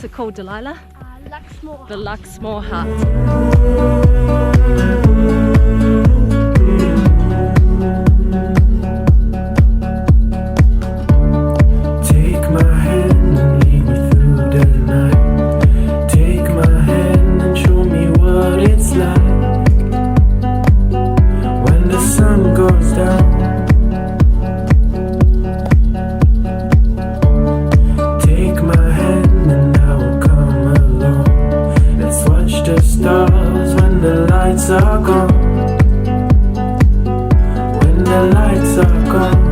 What's it called, Delilah? Luxmore. The Luxmore Hut. Take my hand and lead me through the night. Take my hand and show me what it's like when the sun goes down. Take my hand and I will come along. Let's watch the stars when the lights are gone. When the lights are gone.